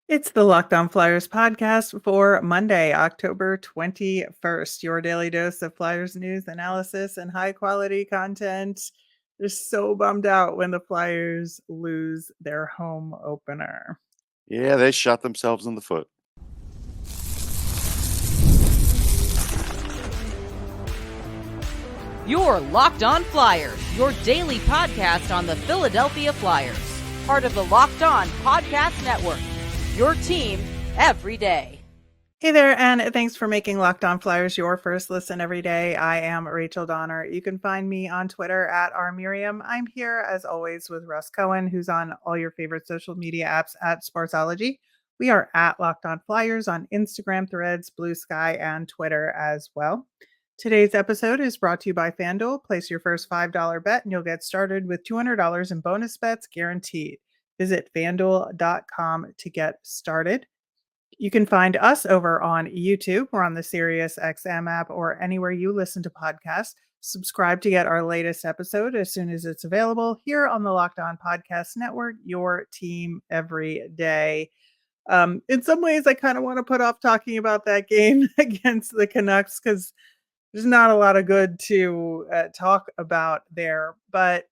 It's the Locked On Flyers podcast for Monday, October 21st. Your daily dose of Flyers news, analysis, and high quality content. They're so bummed out when the Flyers lose their home opener. Yeah, they shot themselves in the foot. You're Locked On Flyers, your daily podcast on the Philadelphia Flyers. Part of the Locked On Podcast Network, your team every day. Hey there, and thanks for making Locked On Flyers your first listen every day. I am Rachel Donner. You can find me on Twitter at rmiriam. I'm here, as always, with Russ Cohen, who's on all your favorite social media apps at Sportsology. We are at Locked On Flyers on Instagram, Threads, Blue Sky, and Twitter as well. Today's episode is brought to you by FanDuel. Place your first $5 bet and you'll get started with $200 in bonus bets guaranteed. Visit fanduel.com to get started. You can find us over on YouTube. We're on the SiriusXM app or anywhere you listen to podcasts. Subscribe to get our latest episode as soon as it's available here on the Locked On Podcast Network, your team every day. In some ways, I kind of want to put off talking about that game against the Canucks because there's not a lot of good to talk about there. But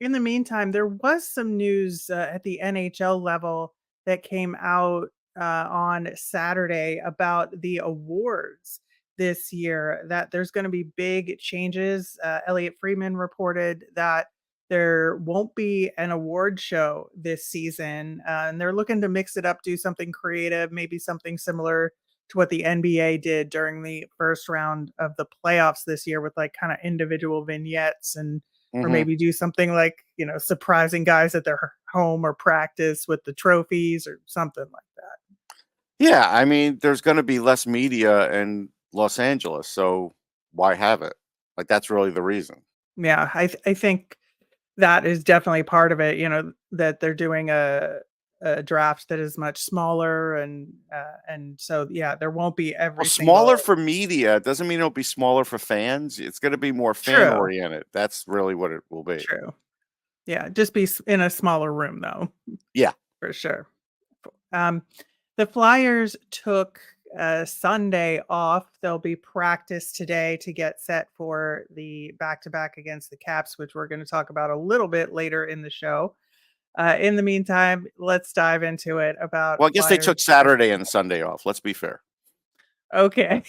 in the meantime, there was some news at the NHL level that came out on Saturday about the awards this year, that there's going to be big changes. Elliot Friedman reported that there won't be an award show this season, and they're looking to mix it up, do something creative, maybe something similar to what the NBA did during the first round of the playoffs this year with like kind of individual vignettes and or maybe do something like, surprising guys at their home or practice with the trophies or something like that. Yeah, I mean, there's going to be less media in Los Angeles, so why have it? Like, that's really the reason. Yeah, I think that is definitely part of it, that they're doing a draft that is much smaller and so yeah, there won't be Well, every smaller single. for media doesn't mean it'll be smaller for fans. It's going to be more fan True, oriented. That's really what it will be. true. Yeah, just be in a smaller room though, Yeah. for sure. Um, the Flyers took Sunday off. There'll be practice today to get set for the back-to-back against the Caps, which we're going to talk about a little bit later in the show. In the meantime, let's dive into it about Well, I guess they Flyers. took Saturday and Sunday off. Let's be fair. Okay.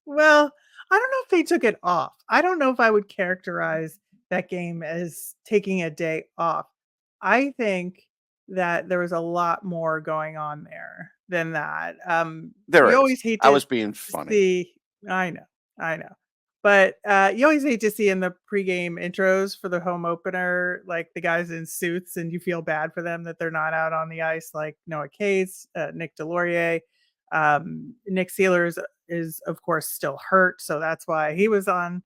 Well, I don't know if they took it off. I don't know if I would characterize that game as taking a day off. I think that there was a lot more going on there than that. You There is. always hate I to was being funny. see. I know. But you always hate to see in the pregame intros for the home opener, like the guys in suits, and you feel bad for them that they're not out on the ice, like Noah Case, Nick Delorier. Nick Sealers is of course still hurt, so that's why he was on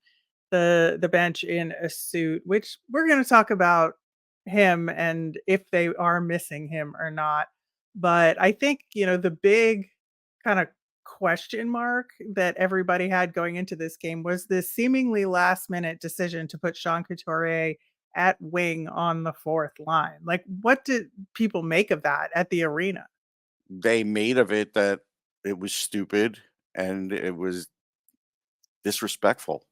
the bench in a suit, which we're going to talk about him and if they are missing him or not. But I think, the big kind of question mark that everybody had going into this game was this seemingly last minute decision to put Sean Couturier at wing on the fourth line. Like, what did people make of that at the arena? They made of it that it was stupid and it was disrespectful.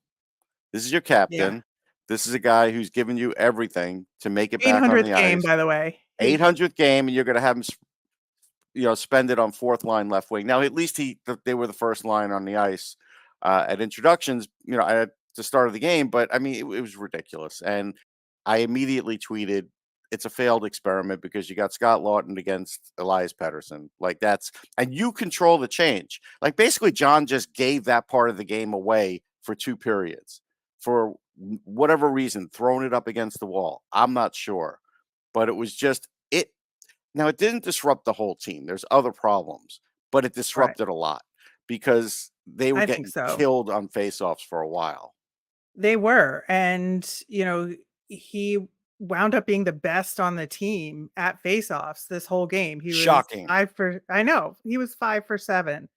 This is your Yeah. captain. This is a guy who's given you everything to make it back on 800th the game, ice. by the way. 800th game, and you're going to have him, spend it on fourth line left wing. Now, at least they were the first line on the ice at introductions, at the start of the game. But I mean, it was ridiculous, and I immediately tweeted, "It's a failed experiment because you got Scott Lawton against Elias Pettersson. Like and you control the change. Like basically, John just gave that part of the game away for 2 periods for whatever reason, throwing it up against the wall. I'm not sure, but it was just it. Now, it didn't disrupt the whole team. There's other problems, but it Right. disrupted a lot because they were I think getting so. killed on faceoffs for a while. They were, and, he wound up being the best on the team at faceoffs this whole game. He was Shocking. 5 for I know, he was 5 for 7,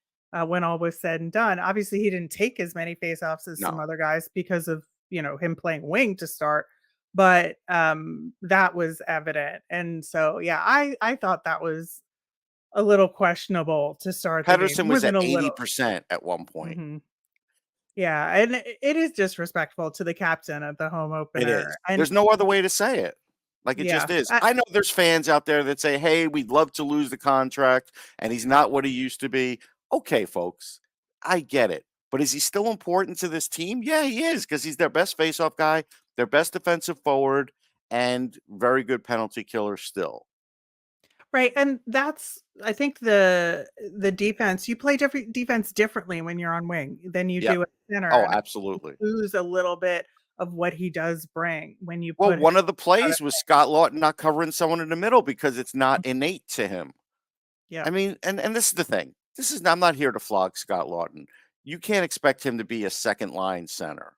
when all was said and done. Obviously, he didn't take as many faceoffs as some No. other guys because of, him playing wing to start, but, that was evident, and so, yeah, I thought that was a little questionable to start the game. Pedersen More was than at a little. 80% at one point. Mhm. Yeah, and it is disrespectful to the captain at the home It opener, is. and There's no other way to say it. Like, it yeah, just is. I know there's fans out there that say, "Hey, we'd love to lose the contract, and he's not what he used to be." Okay, folks, I get it. But is he still important to this team? Yeah, he is, because he's their best faceoff guy, their best defensive forward, and very good penalty killer still. right, and that's I think the defense you play different defense differently when you're on wing than you Yeah. do at center, Oh, and I absolutely. lose a little bit of what he does bring when you Well, put him one of the out of plays was Scott Lawton not covering someone in the middle because it's not innate to him. yeah. I mean, and this is the thing. This is I'm not here to flog Scott Lawton. You can't expect him to be a second line center.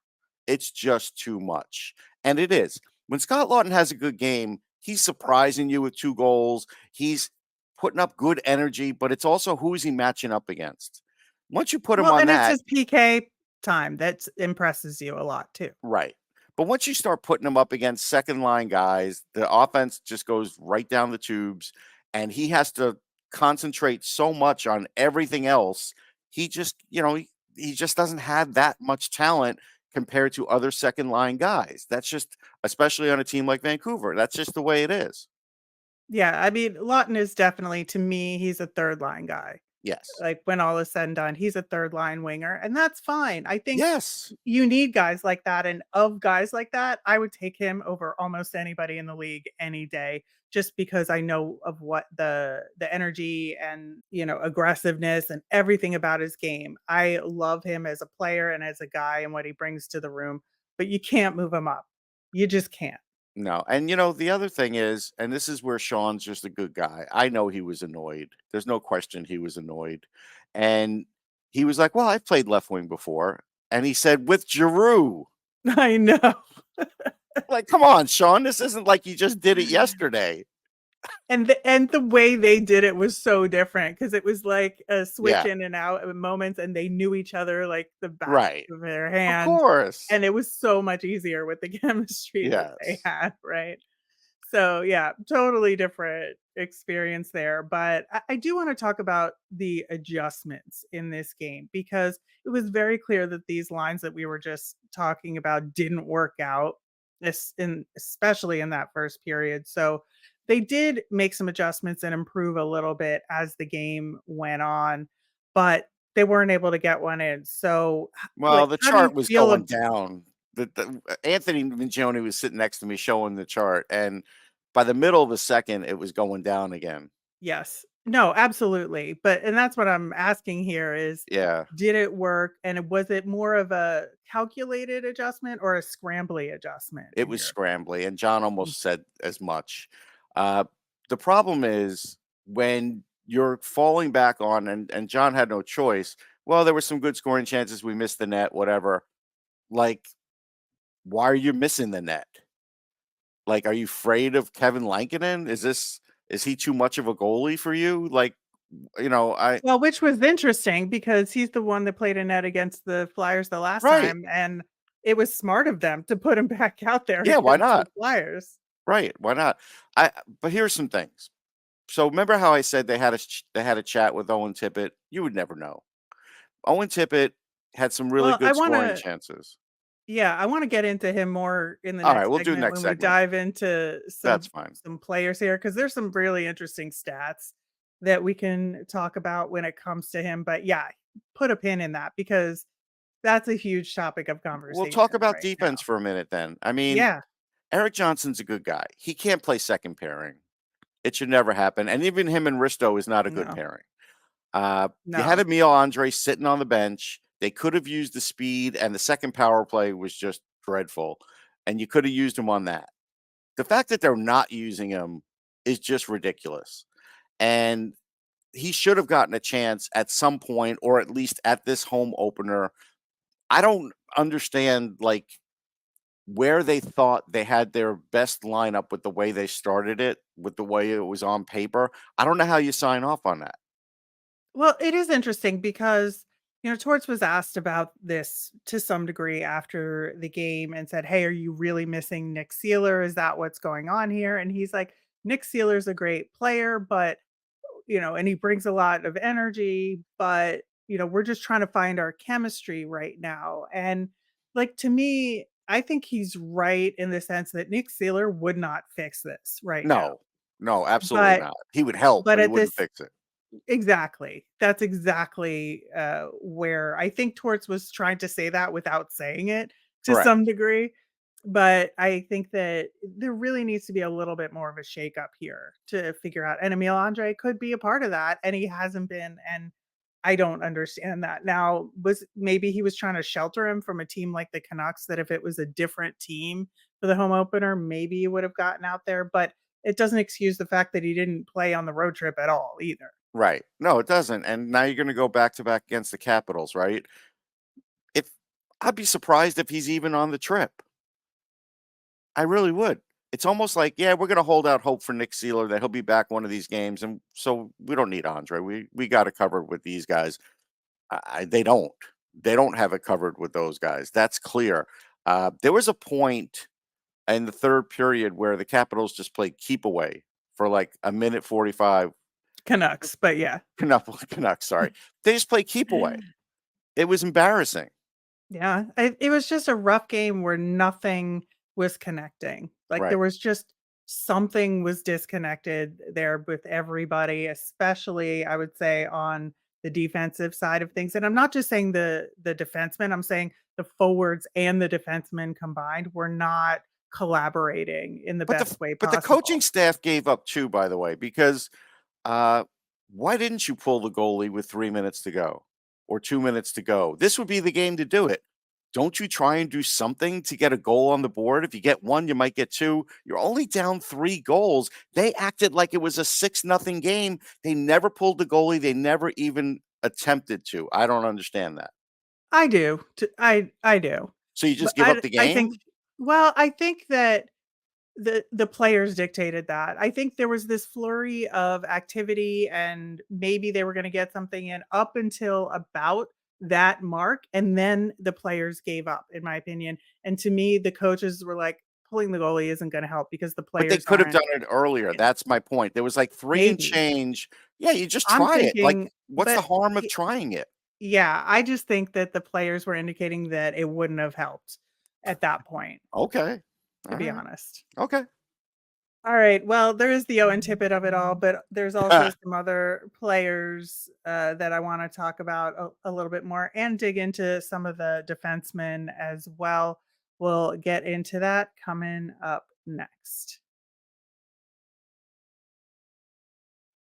It's just too much. And it is. When Scott Lawton has a good game, he's surprising you with 2 goals. He's putting up good energy, but it's also who is he matching up against? Once you put him Well, on and it's that, his PK time that impresses you a lot too. right. But once you start putting him up against second line guys, the offense just goes right down the tubes, and he has to concentrate so much on everything else. He just, he just doesn't have that much talent compared to other second line guys. That's just, especially on a team like Vancouver, that's just the way it is. Yeah, I mean, Lawton is definitely to me, he's a third line guy. Yes. Like, when all is said and done, he's a third line winger, and that's fine. I think Yes. you need guys like that, and of guys like that, I would take him over almost anybody in the league any day, just because I know of what the energy and, aggressiveness and everything about his game. I love him as a player and as a guy and what he brings to the room, but you can't move him up. You just can't. No, and the other thing is, and this is where Sean's just a good guy. I know he was annoyed. There's no question he was annoyed. And he was like, "Well, I've played left wing before." And he said, "With Giroux." I know. Like, come on, Sean. This isn't like you just did it yesterday. And the way they did it was so different because it was like a switch Yeah, in and out at moments, and they knew each other like the back right. of their Of hand, course. and it was so much easier with the chemistry that they Yes. had, right? So, yeah, totally different experience there, but I do wanna talk about the adjustments in this game because it was very clear that these lines that we were just talking about didn't work out, especially in that first period, so they did make some adjustments and improve a little bit as the game went on, but they weren't able to get one in, so, Well, like, the how do you chart was feel going down. Anthony Mingione was sitting next to me showing the chart, and by the middle of the second, it was going down again. Yes. No, absolutely. And that's what I'm asking here is, Yeah. did it work? And was it more of a calculated adjustment or a scrambly adjustment It in was your scrambly, and John Mm. almost said as much. Uh, the problem is when you're falling back on, and John had no choice. Well, there were some good scoring chances. We missed the net, whatever. Like, why are you missing the net? Like, are you afraid of Kevin Lankinen? Is he too much of a goalie for you? Like, I Well, which was interesting because he's the one that played a net against the Flyers the last right. time, and it was smart of them to put him back out there Yeah, why against the not? Flyers. Right, why not? I But here's some things. So remember how I said they had a chat with Owen Tippett? You would never know. Owen Tippett had some really Well, I good scoring wanna chances. Yeah, I wanna get into him more in the All right, next we'll do segment next when we segment. dive into That's some fine. some players here because there's some really interesting stats that we can talk about when it comes to him, but yeah, put a pin in that because that's a huge topic of We'll talk conversation about right now. defense for a minute then. I mean, Yeah, Eric Johnson's a good guy. He can't play second pairing. It should never happen. And even him and Risto is not a good no, pairing. You had no. Emil Andre sitting on the bench. They could have used the speed, and the second power play was just dreadful. And you could have used him on that. The fact that they're not using him is just ridiculous. And he should have gotten a chance at some point, or at least at this home opener. I don't understand where they thought they had their best lineup with the way they started it, with the way it was on paper. I don't know how you sign off on that. Well, it is interesting because, Torts was asked about this to some degree after the game and said, "Hey, are you really missing Nick Seeler? Is that what's going on here?" And he's like, "Nick Seeler's a great player, but and he brings a lot of energy, but we're just trying to find our chemistry right now. And like, to me, I think he's right in the sense that Nick Seeler would not fix this right now. No, no, absolutely But not. He would help, but but he at wouldn't this fix it. exactly. That's exactly where I think Torts was trying to say that without saying it to Correct. some degree. But I think that there really needs to be a little bit more of a shakeup here to figure out. And Emil Andre could be a part of that, and he hasn't been. And I don't understand that. Now, maybe he was trying to shelter him from a team like the Canucks, that if it was a different team for the home opener, maybe he would have gotten out there. But it doesn't excuse the fact that he didn't play on the road trip at all either. Right. No, it doesn't. And now you're going to go back to back against the Capitals, right? If I'd be surprised if he's even on the trip. I really would. It's almost like, yeah, we're going to hold out hope for Nick Seeler that he'll be back one of these games, and so we don't need Andre. We got it covered with these guys. They don't. They don't have it covered with those guys. That's clear. There was a point in the third period where the Capitals just played keep away for like a minute 45. Canucks, but yeah. Canucks, sorry. They just played keep away. It was embarrassing. Yeah, it was just a rough game where nothing was connecting. Like, there Right. was just something was disconnected there with everybody, especially, I would say, on the defensive side of things. And I'm not just saying the defensemen, I'm saying the forwards and the defensemen combined were not collaborating in the But best way the coaching possible. staff gave up too, by the way, because uh, why didn't you pull the goalie with 3 minutes to go or 2 minutes to go? This would be the game to do it. Don't you try and do something to get a goal on the board? If you get one, you might get two. You're only down 3 goals. They acted like it was a 6-0 game. They never pulled the goalie. They never even attempted to. I don't understand that. I do. I do. So you But just give up the I think game? well, I think that the players dictated that. I think there was this flurry of activity, and maybe they were going to get something in up until about that mark, and then the players gave up, in my opinion. And to me, the coaches were like, pulling the goalie isn't going to help because the But they players could have aren't done it earlier. in. That's my point. There was like 3 and Maybe. change. Yeah, you just I'm try it. Like, thinking, what's the but harm of trying it? yeah, I just think that the players were indicating that it wouldn't have helped at that point, Okay. to All be right. honest. Okay. All right. Well, there is the Owen Tippett of it all, but there's also some other players that I want to talk about a little bit more and dig into some of the defensemen as well. We'll get into that coming up next.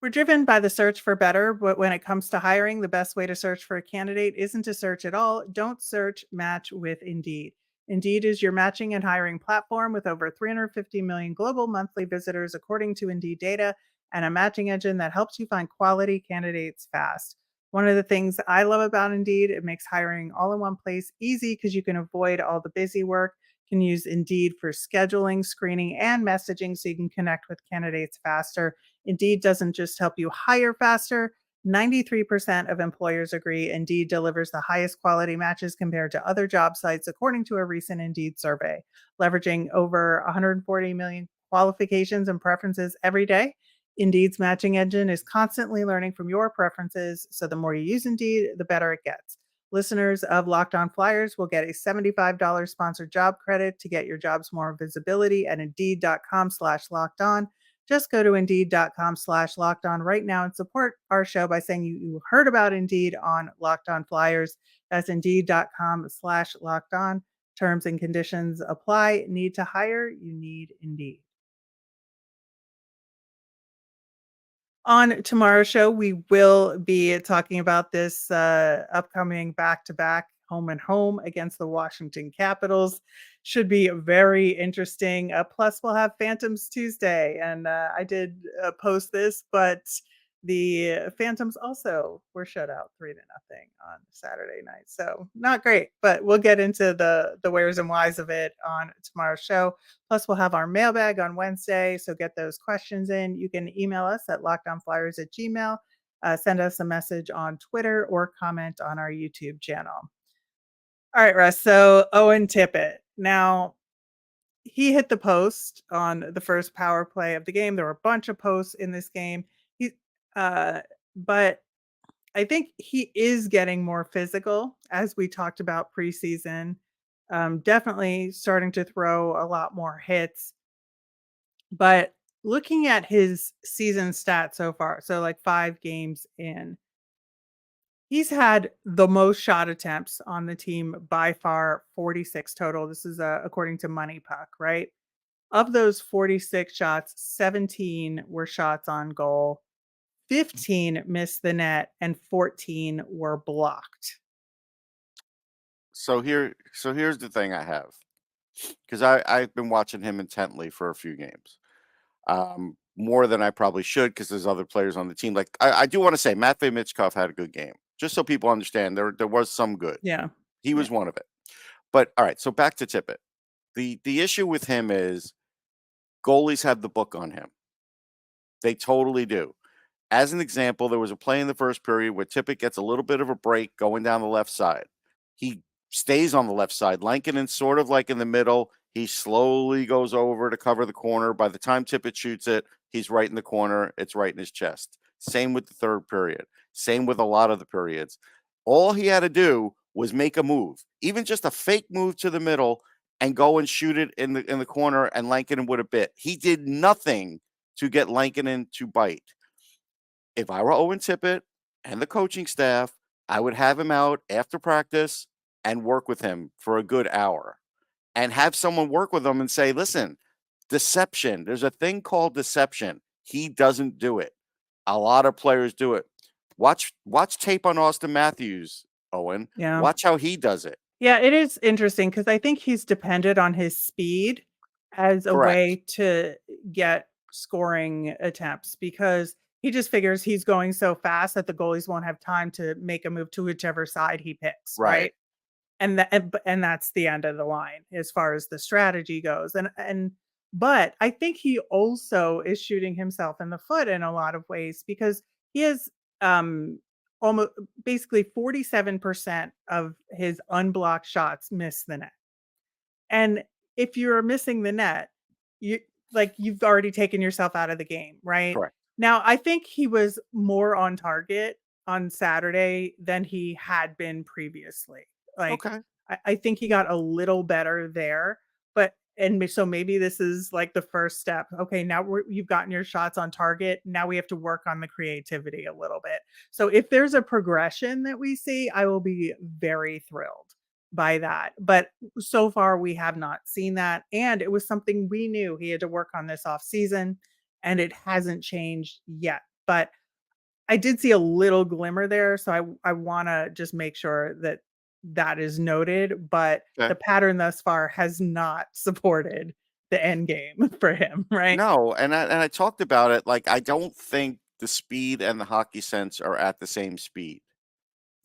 We're driven by the search for better, but when it comes to hiring, the best way to search for a candidate isn't to search at all. Don't search, match with Indeed. Indeed is your matching and hiring platform with over 350 million global monthly visitors, according to Indeed data, and a matching engine that helps you find quality candidates fast. One of the things I love about Indeed, it makes hiring all in one place easy because you can avoid all the busy work. You can use Indeed for scheduling, screening, and messaging so you can connect with candidates faster. Indeed doesn't just help you hire faster. 93% of employers agree Indeed delivers the highest quality matches compared to other job sites, according to a recent Indeed survey. Leveraging over 140 million qualifications and preferences every day, Indeed's matching engine is constantly learning from your preferences. So the more you use Indeed, the better it gets. Listeners of Locked On Flyers will get a $75 sponsored job credit to get your jobs more visibility at Indeed.com/locked on. Just go to Indeed.com/locked on right now and support our show by saying you heard about Indeed on Locked On Flyers. That's Indeed.com/locked on. Terms and conditions apply. Need to hire? You need Indeed. On tomorrow's show, we will be talking about this upcoming back-to-back home and home against the Washington Capitals. Should be very interesting. Plus, we'll have Phantoms Tuesday, and I did post this, but the Phantoms also were shut out 3-0 on Saturday night. So not great, but we'll get into the wheres and whys of it on tomorrow's show. Plus, we'll have our mailbag on Wednesday, so get those questions in. You can email us at lockedonflyers@gmail.com, send us a message on Twitter, or comment on our YouTube channel. All right, Russ. So Owen Tippett. Now, he hit the post on the first power play of the game. There were a bunch of posts in this game. But I think he is getting more physical, as we talked about preseason. Definitely starting to throw a lot more hits. But looking at his season stats so far, so like 5 games in, he's had the most shot attempts on the team by far, 46 total. This is according to Money Puck, right? Of those 46 shots, 17 were shots on goal, 15 missed the net, and 14 were blocked. So here's the thing I have, because I've been watching him intently for a few games, more than I probably should, because there's other players on the team. Like I do want to say, Matvei Michkov had a good game, just so people understand there was some good. Yeah. He Yeah. was one of it. But all right, so back to Tippett. The issue with him is goalies have the book on him. They totally do. As an example, there was a play in the first period where Tippett gets a little bit of a break going down the left side. He stays on the left side. Lankinen's sort of like in the middle. He slowly goes over to cover the corner. By the time Tippett shoots it, he's right in the corner. It's right in his chest. Same with the third period. Same with a lot of the periods. All he had to do was make a move, even just a fake move to the middle, and go and shoot it in the corner, and Lankinen would have bit. He did nothing to get Lankinen to bite. If I were Owen Tippett and the coaching staff, I would have him out after practice and work with him for a good hour, and have someone work with him and say, listen, deception. There's a thing called deception. He doesn't do it. A lot of players do it. Watch tape on Austin Matthews, Owen. Yeah. Watch how he does it. Yeah, it is interesting because I think he's dependent on his speed as a Correct. way to get scoring attempts, because he just figures he's going so fast that the goalies won't have time to make a move to whichever side he picks, Right. right? And that's the end of the line as far as the strategy goes. But I think he also is shooting himself in the foot in a lot of ways, because he has um almost basically 47% of his unblocked shots miss the net. And if you're missing the net, you've already taken yourself out of the game, right? Correct. Now, I think he was more on target on Saturday than he had been previously. Like, Okay. I think he got a little better there, so maybe this is like the first step. Okay, now you've gotten your shots on target. Now we have to work on the creativity a little bit. So if there's a progression that we see, I will be very thrilled by that. But so far we have not seen that, and it was something we knew he had to work on this off season, and it hasn't changed yet. But I did see a little glimmer there, so I want to just make sure that that is noted, but Okay. the pattern thus far has not supported the end game for him, right? No, and I talked about it. Like, I don't think the speed and the hockey sense are at the same speed.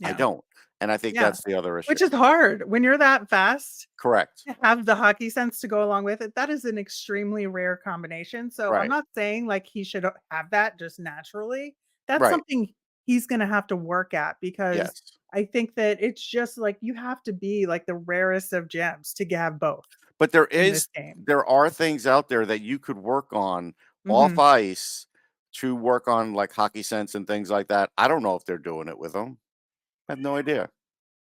I Yeah. don't. And I think Yeah. that's the other issue. Which is hard when you're that fast. Correct. To have the hockey sense to go along with it, that is an extremely rare combination. So I'm Right. not saying like he should have that just naturally. That's Right. something he's going to have to work at, because Yes. I think that it's just like you have to be like the rarest of gems to have both But there in this is game. there are things out there that you could work on off Mhm. ice to work on, like, hockey sense and things like that. I don't know if they're doing it with him. I have no idea.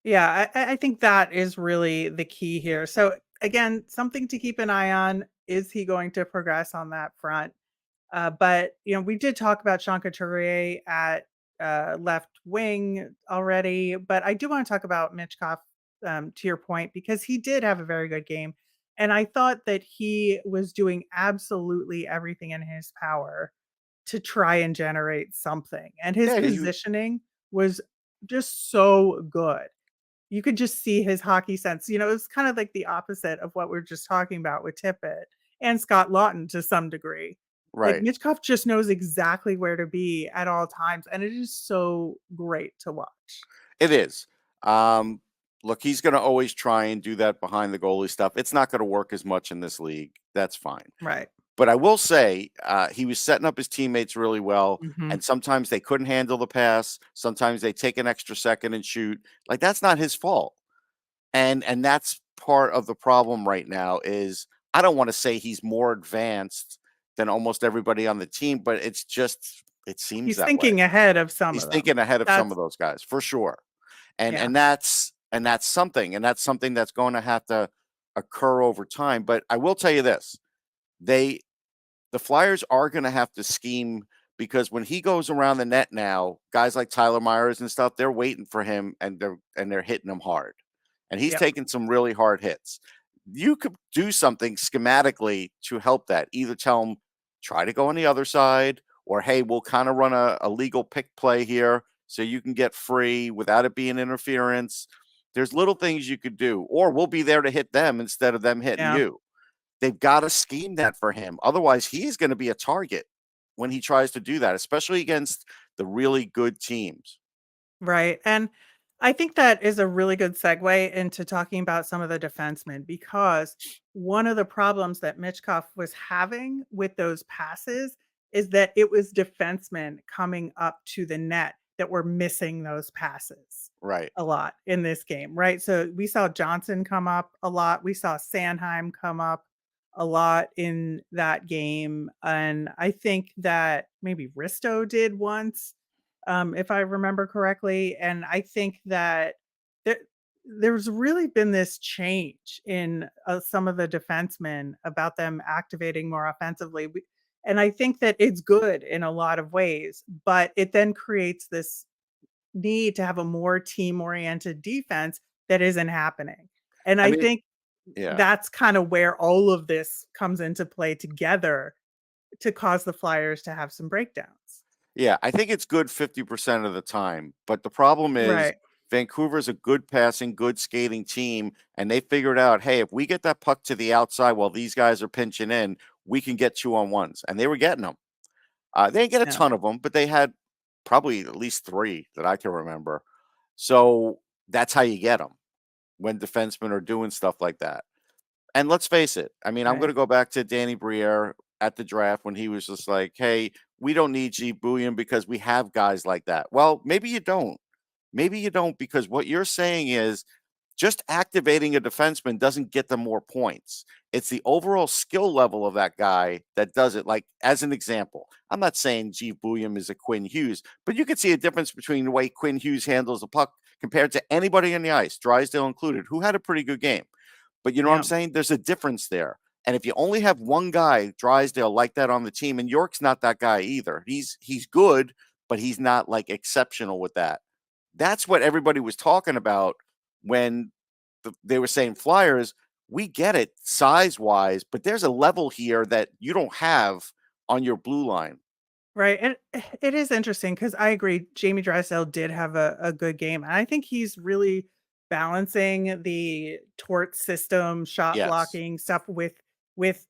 Yeah, I think that is really the key here. So again, something to keep an eye on. Is he going to progress on that front? But we did talk about Sean Couturier at left wing already, but I do want to talk about Michkov, to your point, because he did have a very good game, and I thought that he was doing absolutely everything in his power to try and generate something, and his Yeah, you positioning was just so good. You could just see his hockey sense. It's kind of like the opposite of what we're just talking about with Tippett and Scott Lawton to some degree. Like, right. Mitchkov just knows exactly where to be at all times, and it is so great to watch. It is. Um, Look, he's gonna always try and do that behind the goalie stuff. It's not gonna work as much in this league. That's fine. Right. But I will say, he was setting up his teammates really well, Mhm. and sometimes they couldn't handle the pass. Sometimes they take an extra second and shoot. Like, that's not his fault. And that's part of the problem right now is, I don't wanna say he's more advanced than almost everybody on the team, but it's just It seems He's that way. thinking ahead of some He's of them. thinking ahead of some That's of those guys for sure. And yeah. that's something that's going to have to occur over time. But I will tell you this: they the Flyers are going to have to scheme because when he goes around the net now, guys like Tyler Myers and stuff, they're waiting for him and they're hitting him hard. And he's Yep. taking some really hard hits. You could do something schematically to help that. Either tell him try to go on the other side, or hey, we'll kind of run a legal pick play here so you can get free without it being interference. There's little things you could do, or we'll be there to hit them instead of them hitting Yeah. you. They've got to scheme that for him. Otherwise, he's going to be a target when he tries to do that, especially against the really good teams. Right. And I think that is a really good segue into talking about some of the defensemen because one of the problems that Michkov was having with those passes is that it was defensemen coming up to the net that were missing those passes Right. a lot in this game, right? So we saw Johnson come up a lot. We saw Sanheim come up a lot in that game. And I think that maybe Risto did once, if I remember correctly. And I think that there, there's really been this change in some of the defensemen about them activating more offensively. And I think that it's good in a lot of ways, but it then creates this need to have a more team-oriented defense that isn't happening. And I I mean, think yeah. that's kind of where all of this comes into play together to cause the Flyers to have some breakdowns. Yeah, I think it's good 50% of the time. But the problem is Right. Vancouver's a good passing, good skating team. And they figured out, hey, if we get that puck to the outside while these guys are pinching in, we can get 2-on-1s. And they were getting them. They didn't get a Yeah. ton of them, but they had probably at least 3 that I can remember. So that's how you get them when defensemen are doing stuff like that. And let's face it, I mean, I'm going Right. to go back to Danny Briere at the draft when he was just like, hey, we don't need G. Bouillon because we have guys like that. Well, maybe you don't. Maybe you don't, because what you're saying is just activating a defenseman doesn't get them more points. It's the overall skill level of that guy that does it. Like, as an example, I'm not saying G. Bouillon is a Quinn Hughes, but you could see a difference between the way Quinn Hughes handles the puck compared to anybody on the ice, Drysdale included, who had a pretty good game. But you know what I'm Yeah. saying? There's a difference there. And if you only have one guy, Drysdale, like that on the team, and York's not that guy either. He's good, but he's not like exceptional with that. That's what everybody was talking about when they were saying Flyers. We get it size wise, but there's a level here that you don't have on your blue line. Right. And it is interesting because I agree. Jamie Drysdale did have a good game. And I think he's really balancing the tort system, shot Yes, blocking stuff with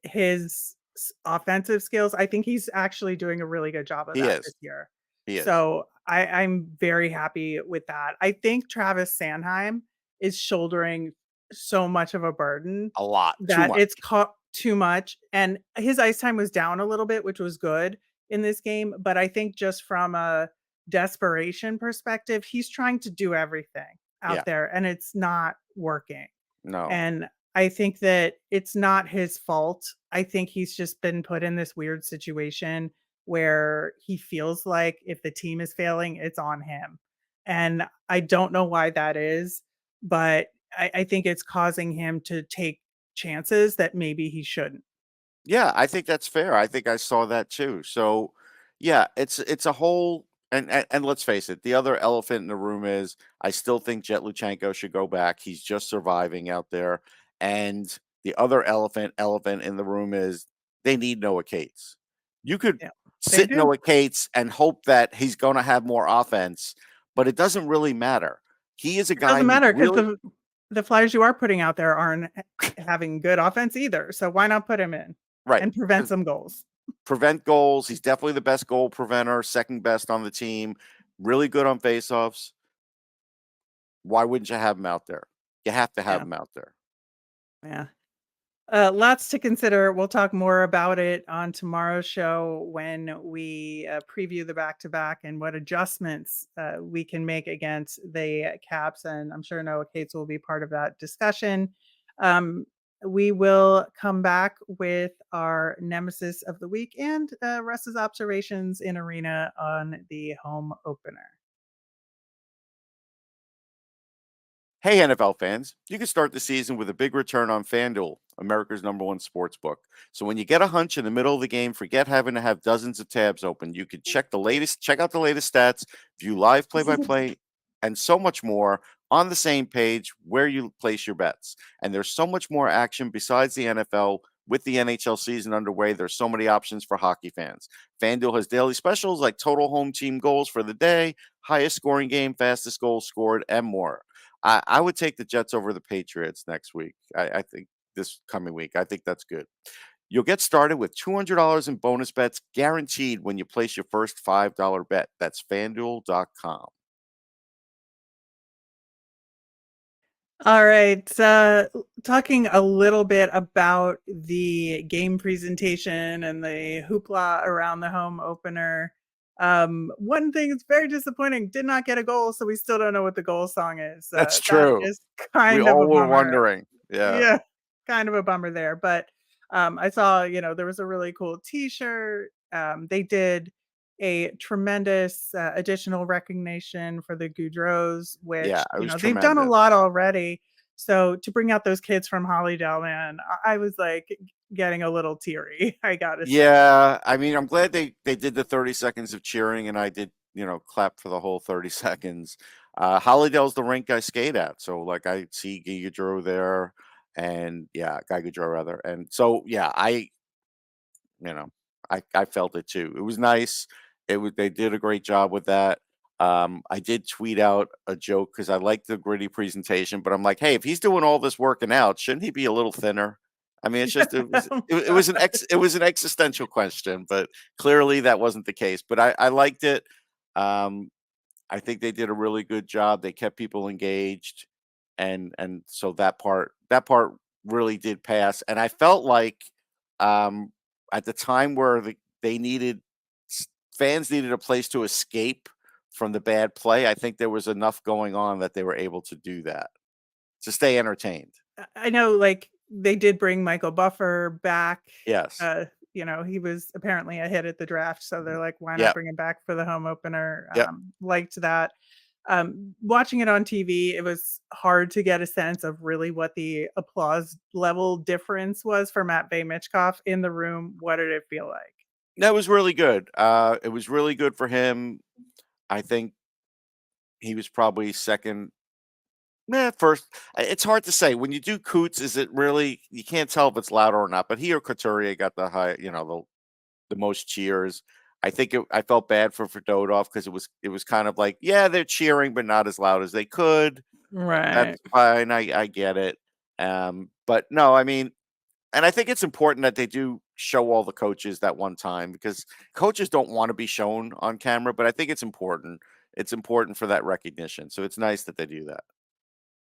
his offensive skills. I think he's actually doing a really good job of he that is. this year. He is So I'm very happy with that. I think Travis Sanheim is shouldering so much of a burden a lot, too that much. it's caught too much. And his ice time was down a little bit, which was good in this game. But I think just from a desperation perspective, he's trying to do everything Yeah, out there and it's not working. no. And I think that it's not his fault. I think he's just been put in this weird situation where he feels like if the team is failing, it's on him. And I don't know why that is, but I think it's causing him to take chances that maybe he shouldn't. Yeah, I think that's fair. I think I saw that too. So, yeah, it's a whole and let's face it, the other elephant in the room is I still think Jet Luchenko should go back. He's just surviving out there. And the other elephant in the room is they need Noah Cates. You could Yeah, they sit do. Noah Cates and hope that he's going to have more offense, but it doesn't really matter. He is a It guy doesn't who's matter because really the Flyers you are putting out there aren't having good offense either. So why not put him in right. and prevent some goals? Prevent goals. He's definitely the best goal preventer, second best on the team, really good on faceoffs. Why wouldn't you have him out there? You have to have Yeah, him out there. yeah. Lots to consider. We'll talk more about it on tomorrow's show when we preview the back to back and what adjustments we can make against the Caps. And I'm sure Noah Cates will be part of that discussion. Um, we will come back with our nemesis of the week and Russ's observations in arena on the home opener. Hey, NFL fans, you can start the season with a big return on FanDuel, America's #1 sports book. So when you get a hunch in the middle of the game, forget having to have dozens of tabs open. You can check out the latest stats, view live play-by-play, and so much more on the same page where you place your bets. And there's so much more action besides the NFL. With the NHL season underway, there's so many options for hockey fans. FanDuel has daily specials like total home team goals for the day, highest scoring game, fastest goals scored, and more. I would take the Jets over the Patriots next week. I think this coming week. I think that's good. You'll get started with $200 in bonus bets guaranteed when you place your first $5 bet. That's FanDuel.com. All right. Talking a little bit about the game presentation and the hoopla around the home opener. One thing that's very disappointing, did not get a goal, so we still don't know what the goal song is. That's That true. is We kind of all a were bummer. wondering. Yeah. Yeah, kind of a bummer there. But I saw, there was a really cool T-shirt. They did a tremendous additional recognition for the Goudreaus, Yeah, which it was they've done a tremendous. lot already. So to bring out those kids from Hollydale, man, I was like getting a little teary. I gotta say. Yeah, I mean, I'm glad they did the 30 seconds of cheering, and I did, clap for the whole 30 seconds. Hollydale's the rink I skate at, so like I see Guy Gaudreau there, and yeah, Guy Gaudreau rather, and so yeah, you know, I felt it too. It was nice. They did a great job with that. I did tweet out a joke because I like the gritty presentation, but I'm like, hey, if he's doing all this working out, shouldn't he be a little thinner? I mean, it's just Oh, it was it was an existential question, but clearly that wasn't the case. But I liked it. Um, I think they did a really good job. They kept people engaged, and so that part really did pass. And I felt like um, at the time where they needed fans needed a place to escape from the bad play. I think there was enough going on that they were able to do that to stay entertained. I know, like, they did bring Michael Buffer back. Yes. He was apparently a hit at the draft, so they're like, why not Yep. bring him back for the home opener? Yep. Liked that. Watching it on TV, it was hard to get a sense of really what the applause level difference was for Matvei Michkov in the room. What did it feel like? That was really good. It was really good for him. I think he was probably second. First, it's hard to say. When you do Coots, is it really you can't tell if it's louder or not, but he or Couturier got the high, the most cheers. I felt bad for Fedotov because it was kind of like, yeah, they're cheering, but not as loud as they could. Right. That's fine. I get it. But no, I mean, and I think it's important that they do show all the coaches that one time because coaches don't want to be shown on camera, but I think it's important. It's important for that recognition. So it's nice that they do that.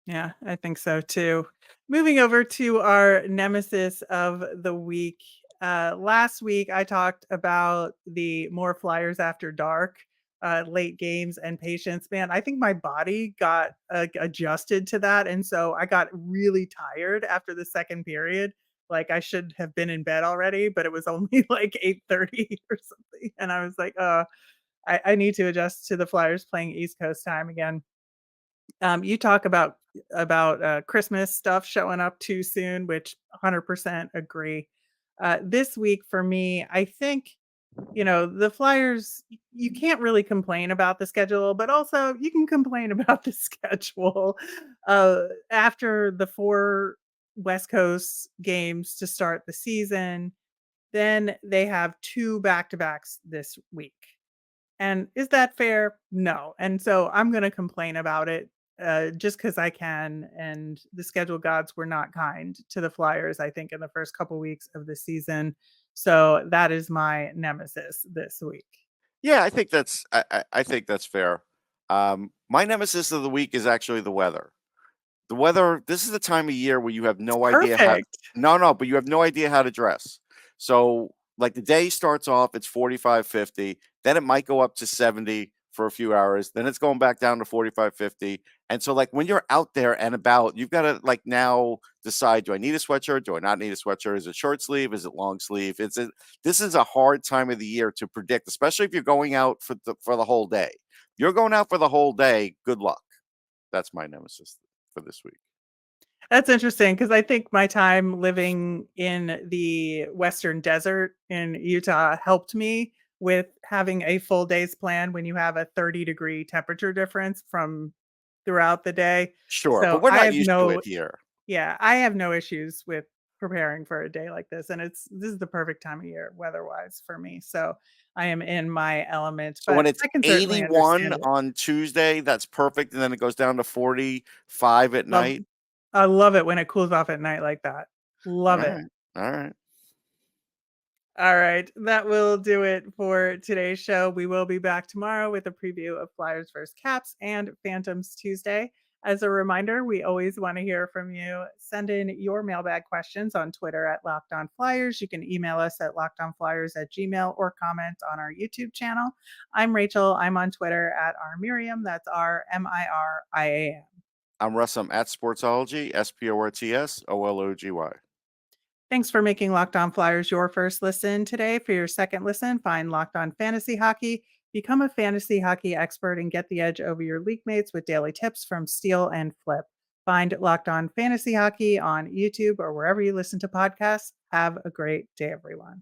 Yeah, I think so too. Moving over to our nemesis of the week. Last week, I talked about the more Flyers after dark, late games and patience. Man, I think my body got adjusted to that. And so I got really tired after the second period. Like I should have been in bed already, but it was only like 8:30 or something. And I was like, I need to adjust to the Flyers playing East Coast time again. You talk about Christmas stuff showing up too soon, which 100% agree. This week for me, I think the Flyers. You can't really complain about the schedule, but also you can complain about the schedule. After the 4 West Coast games to start the season, then they have 2 back-to-backs this week. And is that fair? No. And so I'm going to complain about it just because I can. And the schedule gods were not kind to the Flyers, I think, in the first couple weeks of the season. So that is my nemesis this week. Yeah, I think that's fair. My nemesis of the week is actually the weather. The weather, this is the time of year where you have no idea how Perfect. no, but you have no idea how to dress. So like the day starts off, it's 45, 50, then it might go up to 70 for a few hours, then it's going back down to 45, 50. And so like when you're out there and about, you've got to like now decide, do I need a sweatshirt? Do I not need a sweatshirt? Is it short sleeve? Is it long sleeve? This is a hard time of the year to predict, especially if you're going out for the whole day. If you're going out for the whole day, good luck. That's my nemesis for this week. That's interesting because I think my time living in the Western desert in Utah helped me with having a full day's plan when you have a 30-degree temperature difference from throughout the day. Sure, but So we're I not have used to no it here. Yeah, I have no issues with preparing for a day like this, and this is the perfect time of year weather-wise for me. So I am in my element, So when but it's I can certainly 81 understand it. on Tuesday, that's perfect, and then it goes down to 45 at Love night. I love it when it cools off at night like that. All Love it. right. All right. All right, that will do it for today's show. We will be back tomorrow with a preview of Flyers vs. Caps and Phantoms Tuesday. As a reminder, we always want to hear from you. Send in your mailbag questions on Twitter at Locked On Flyers. You can email us at lockedonflyers@gmail.com or comment on our YouTube channel. I'm Rachel. I'm on Twitter at rmiriam. That's RMIRIAM. I'm Russ. I'm at Sportsology, SPORTSOLOGY. Thanks for making Locked On Flyers your first listen today. For your second listen, find Locked On Fantasy Hockey. Become a fantasy hockey expert and get the edge over your league mates with daily tips from Steal and Flip. Find Locked On Fantasy Hockey on YouTube or wherever you listen to podcasts. Have a great day, everyone.